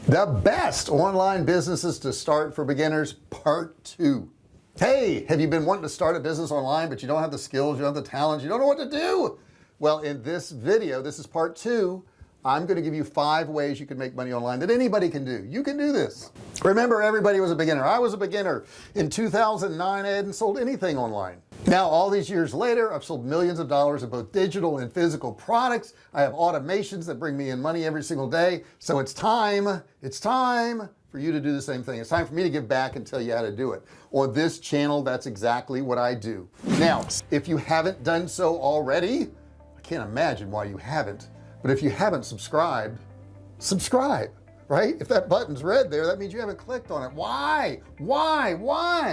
The best online businesses to start for beginners, part 2. Hey, have you been wanting to start a business online but you don't have the skills, you don't have the talent, you don't know what to do? Well, in this video, this is part 2. I'm going to give you 5 ways you can make money online that anybody can do. You can do this. Remember, everybody was a beginner. I was a beginner in 2009. I hadn't sold anything online. Now, all these years later, I've sold millions of dollars of both digital and physical products. I have automations that bring me in money every single day. So it's time for you to do the same thing. It's time for me to give back and tell you how to do it. On this channel, that's exactly what I do. Now, if you haven't done so already, I can't imagine why you haven't. But if you haven't subscribed, subscribe, right? If that button's red there, that means you haven't clicked on it. Why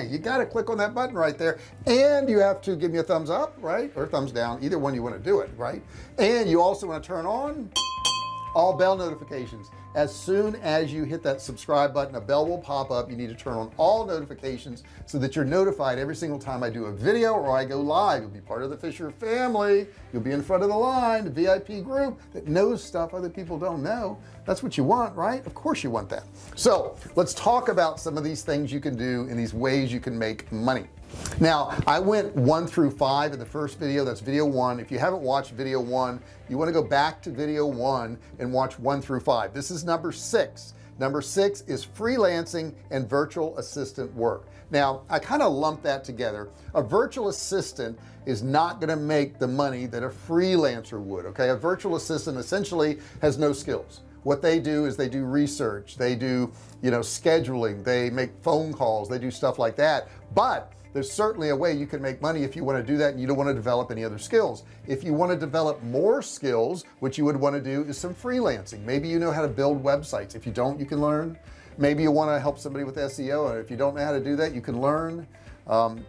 you got to click on that button right there, and you have to give me a thumbs up, right, or thumbs down, either one you want to do it, right? And you also want to turn on all bell notifications. As soon as you hit that subscribe button, a bell will pop up. You need to turn on all notifications so that you're notified every single time I do a video or I go live. You'll be part of the Fisher family. You'll be in front of the line, the VIP group that knows stuff other people don't know. That's what you want, right? Of course you want that. So let's talk about some of these things you can do and these ways you can make money. Now, I went 1 through 5 in the first video. That's video 1. If you haven't watched video 1, you want to go back to video 1 and watch 1 through 5. This is number 6. Number 6 is freelancing and virtual assistant work. Now, I kind of lump that together. A virtual assistant is not going to make the money that a freelancer would. Okay, a virtual assistant essentially has no skills. What they do is they do research, they do, scheduling, they make phone calls, they do stuff like that. But there's certainly a way you can make money if you want to do that and you don't want to develop any other skills. If you want to develop more skills, what you would want to do is some freelancing. Maybe you know how to build websites. If you don't, you can learn. Maybe you want to help somebody with SEO, and if you don't know how to do that, you can learn.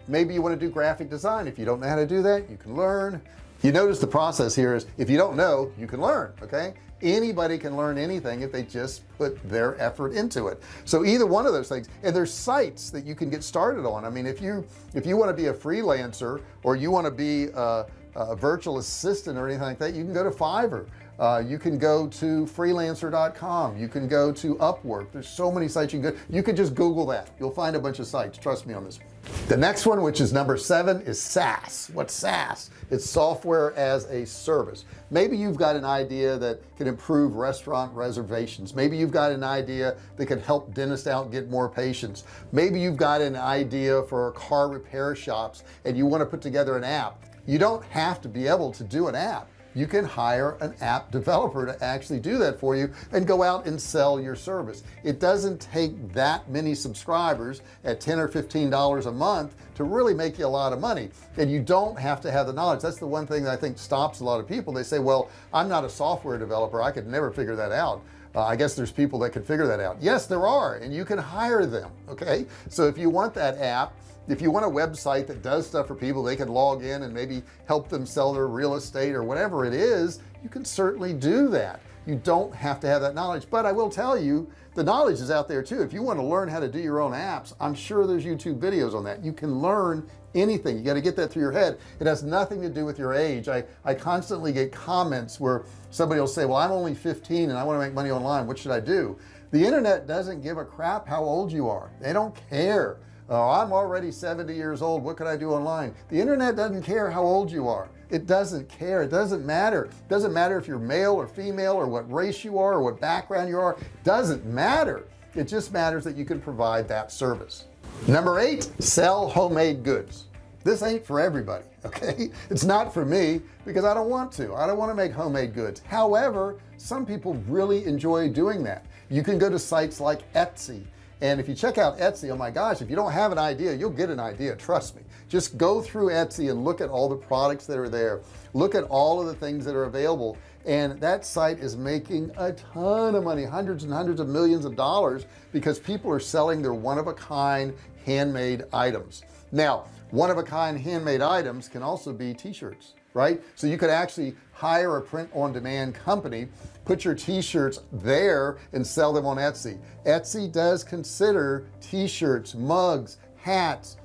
Maybe you want to do graphic design. If you don't know how to do that, you can learn. You notice the process here is if you don't know, you can learn. Okay, anybody can learn anything if they just put their effort into it. So either one of those things, and there's sites that you can get started on. I mean, if you want to be a freelancer or you want to be a virtual assistant or anything like that, you can go to Fiverr. You can go to freelancer.com. You can go to Upwork. There's so many sites you can go. You could just Google that. You'll find a bunch of sites. Trust me on this. The next one, which is number 7, is S.A.S. What's S.A.S? It's software as a service. Maybe you've got an idea that can improve restaurant reservations. Maybe you've got an idea that can help dentists out get more patients. Maybe you've got an idea for car repair shops and you want to put together an app. You don't have to be able to do an app. You can hire an app developer to actually do that for you and go out and sell your service. It doesn't take that many subscribers at $10 or $15 a month to really make you a lot of money, and you don't have to have the knowledge. That's the one thing that I think stops a lot of people. They say, well, I'm not a software developer, I could never figure that out. I guess there's people that could figure that out. Yes, there are, and you can hire them. Okay, so if you want that app, if you want a website that does stuff for people, they can log in and maybe help them sell their real estate or whatever it is, you can certainly do that. You don't have to have that knowledge, but I will tell you the knowledge is out there too. If you want to learn how to do your own apps, I'm sure there's YouTube videos on that. You can learn anything. You got to get that through your head. It has nothing to do with your age. I constantly get comments where somebody will say, well, I'm only 15 and I want to make money online. What should I do? The internet doesn't give a crap how old you are. They don't care. Oh, I'm already 70 years old. What can I do online? The internet doesn't care how old you are. It doesn't care. It doesn't matter. It doesn't matter if you're male or female or what race you are or what background you are. It doesn't matter. It just matters that you can provide that service. Number 8, sell homemade goods. This ain't for everybody. Okay, it's not for me because I don't want to make homemade goods. However, some people really enjoy doing that. You can go to sites like Etsy. And if you check out Etsy, oh my gosh, if you don't have an idea, you'll get an idea. Trust me. Just go through Etsy and look at all the products that are there. Look at all of the things that are available. And that site is making a ton of money, hundreds and hundreds of millions of dollars, because people are selling their one-of-a-kind handmade items. Now, one-of-a-kind handmade items can also be t-shirts, right? So you could actually hire a print-on-demand company, put your t-shirts there and sell them on Etsy. Etsy does consider t-shirts, mugs, hats,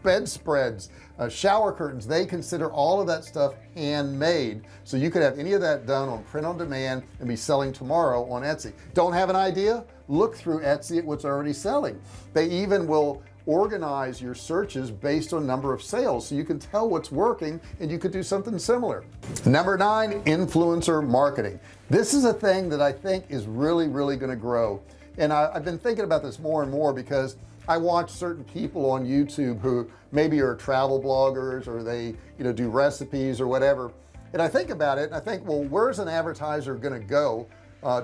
bedspreads, shower curtains. They consider all of that stuff handmade, so you could have any of that done on print on demand and be selling tomorrow on Etsy. Don't have an idea? Look through Etsy at what's already selling. They even will organize your searches based on number of sales, so you can tell what's working and you could do something similar. Number 9, influencer marketing. This is a thing that I think is really going to grow, and I've been thinking about this more and more because I watch certain people on YouTube who maybe are travel bloggers, or they do recipes or whatever, and I think about it and I think, well, where's an advertiser going to go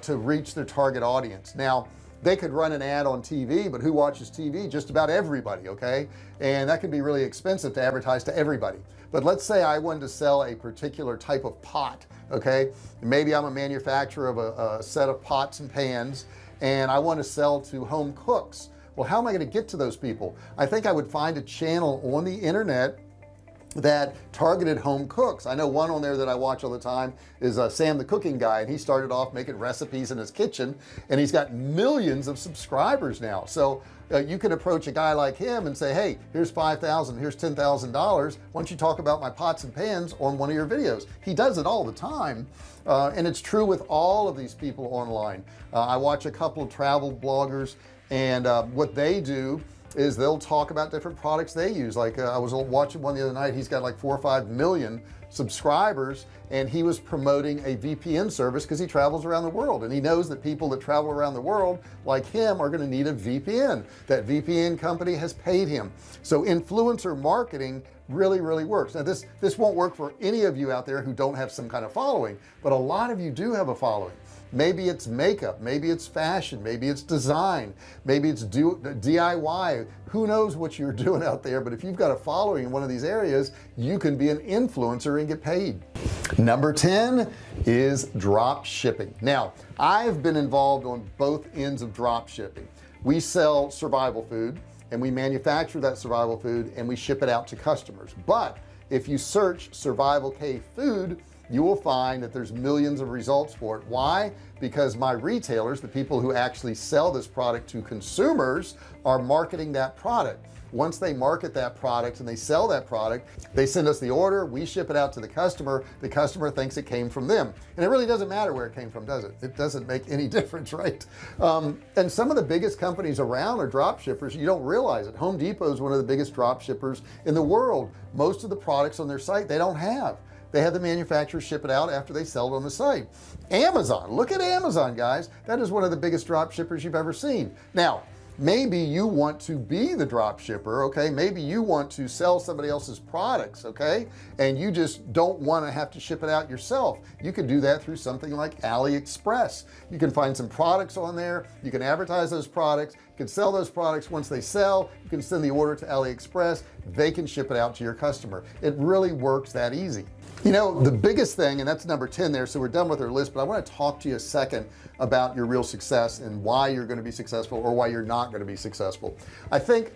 to reach their target audience? Now, they could run an ad on TV, but who watches TV? Just about everybody. Okay, and that can be really expensive to advertise to everybody. But let's say I wanted to sell a particular type of pot. Okay, maybe I'm a manufacturer of a set of pots and pans, and I want to sell to home cooks. Well, how am I going to get to those people? I think I would find a channel on the internet that targeted home cooks. I know one on there that I watch all the time is Sam the Cooking Guy, and he started off making recipes in his kitchen, and he's got millions of subscribers now. So you can approach a guy like him and say, hey, here's $5,000, here's $10,000, why don't you talk about my pots and pans on one of your videos? He does it all the time, and it's true with all of these people online. I watch a couple of travel bloggers, and what they do is they'll talk about different products they use. Like I was watching one the other night. He's got like 4 or 5 million subscribers, and he was promoting a VPN service because he travels around the world, and he knows that people that travel around the world like him are going to need a VPN. That VPN company has paid him. So influencer marketing really works. Now this won't work for any of you out there who don't have some kind of following, but a lot of you do have a following. Maybe it's makeup, maybe it's fashion, maybe it's design, maybe it's DIY. Who knows what you're doing out there? But if you've got a following in one of these areas, you can be an influencer and get paid. Number 10 is drop shipping. Now, I've been involved on both ends of drop shipping. We sell survival food, and we manufacture that survival food, and we ship it out to customers. But if you search survival K food, you will find that there's millions of results for it. Why? Because my retailers, the people who actually sell this product to consumers, are marketing that product. Once they market that product and they sell that product, they send us the order, we ship it out to the customer thinks it came from them, and it really doesn't matter where it came from, does it? It doesn't make any difference, right? And some of the biggest companies around are drop shippers. You don't realize it. Home Depot is one of the biggest drop shippers in the world. Most of the products on their site they don't have. They have the manufacturer ship it out after they sell it on the site. Amazon, look at Amazon, guys. That is one of the biggest drop shippers you've ever seen. Now, maybe you want to be the drop shipper. Okay, maybe you want to sell somebody else's products, okay, and you just don't want to have to ship it out yourself. You could do that through something like AliExpress. You can find some products on there, you can advertise those products, you can sell those products. Once they sell, you can send the order to AliExpress, they can ship it out to your customer. It really works that easy. The biggest thing, and that's number 10 there, so we're done with our list, but I want to talk to you a second about your real success and why you're going to be successful or why you're not going to be successful. I think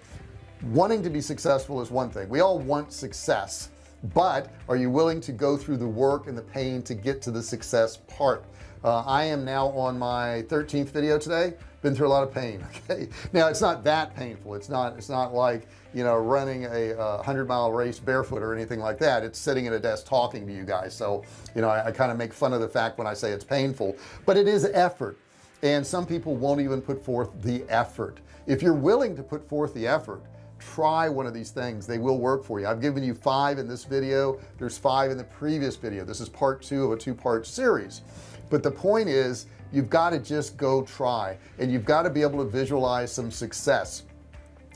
wanting to be successful is one thing. We all want success, but are you willing to go through the work and the pain to get to the success part? I am now on my 13th video today. Been through a lot of pain. Okay, now it's not that painful. It's not like running a 100-mile race barefoot or anything like that. It's sitting at a desk talking to you guys. So I kind of make fun of the fact when I say it's painful, but it is effort, and some people won't even put forth the effort. If you're willing to put forth the effort, try one of these things. They will work for you. I've given you 5 in this video. There's 5 in the previous video. This is part 2 of a 2-part series, but the point is you've got to just go try, and you've got to be able to visualize some success.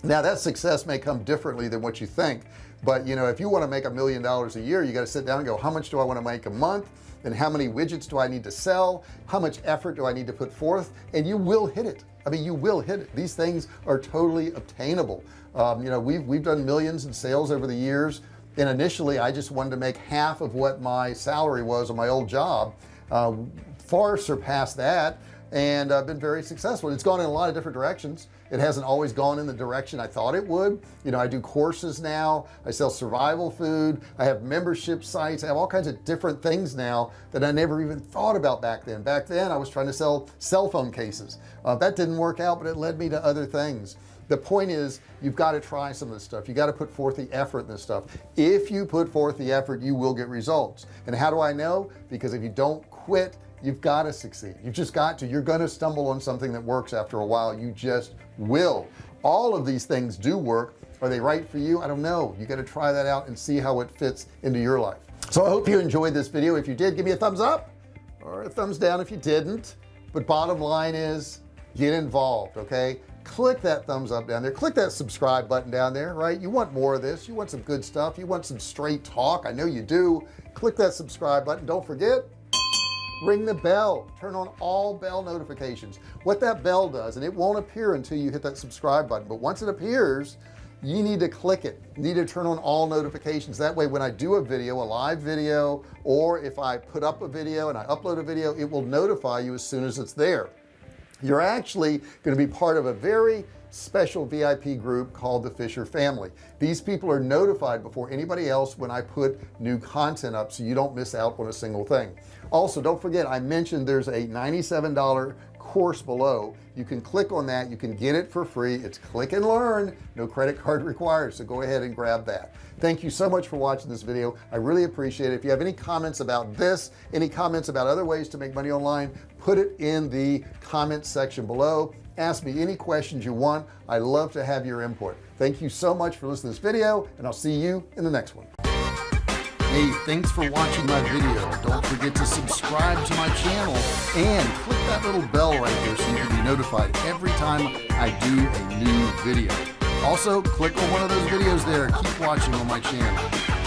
Now that success may come differently than what you think, but if you want to make $1 million a year, you got to sit down and go, how much do I want to make a month, and how many widgets do I need to sell, how much effort do I need to put forth, and you will hit it. I mean, you will hit it. These things are totally obtainable. We've done millions in sales over the years, and initially I just wanted to make half of what my salary was on my old job. Far surpassed that, and I've been very successful. It's gone in a lot of different directions. It hasn't always gone in the direction I thought it would. I do courses now, I sell survival food, I have membership sites, I have all kinds of different things now that I never even thought about back then. I was trying to sell cell phone cases. That didn't work out, but it led me to other things. The point is, you've got to try some of this stuff. You got to put forth the effort in this stuff. If you put forth the effort, you will get results. And how do I know? Because if you don't quit, you've got to succeed. You've just got to. You're going to stumble on something that works after a while. You just will. All of these things do work. Are they right for you? I don't know. You got to try that out and see how it fits into your life. So I hope you enjoyed this video. If you did, give me a thumbs up or a thumbs down if you didn't. But bottom line is, get involved. Okay, click that thumbs up down there, click that subscribe button down there, right? You want more of this, you want some good stuff, you want some straight talk. I know you do. Click that subscribe button. Don't forget, ring the bell, turn on all bell notifications. What that bell does, and it won't appear until you hit that subscribe button, but once it appears, you need to click it. You need to turn on all notifications. That way when I do a video, a live video, or if I put up a video and I upload a video, it will notify you as soon as it's there. You're actually going to be part of a very special VIP group called the Fisher family. These people are notified before anybody else when I put new content up, so you don't miss out on a single thing. Also, don't forget, I mentioned there's a $97 course below. You can click on that, you can get it for free. It's click and learn, no credit card required, so go ahead and grab that. Thank you so much for watching this video. I really appreciate it. If you have any comments about this, any comments about other ways to make money online, put it in the comment section below. Ask me any questions you want. I love to have your input. Thank you so much for listening to this video, and I'll see you in the next one. Hey, thanks for watching my video. Don't forget to subscribe to my channel and click that little bell right there so you can be notified every time I do a new video. Also, click on one of those videos there. Keep watching on my channel.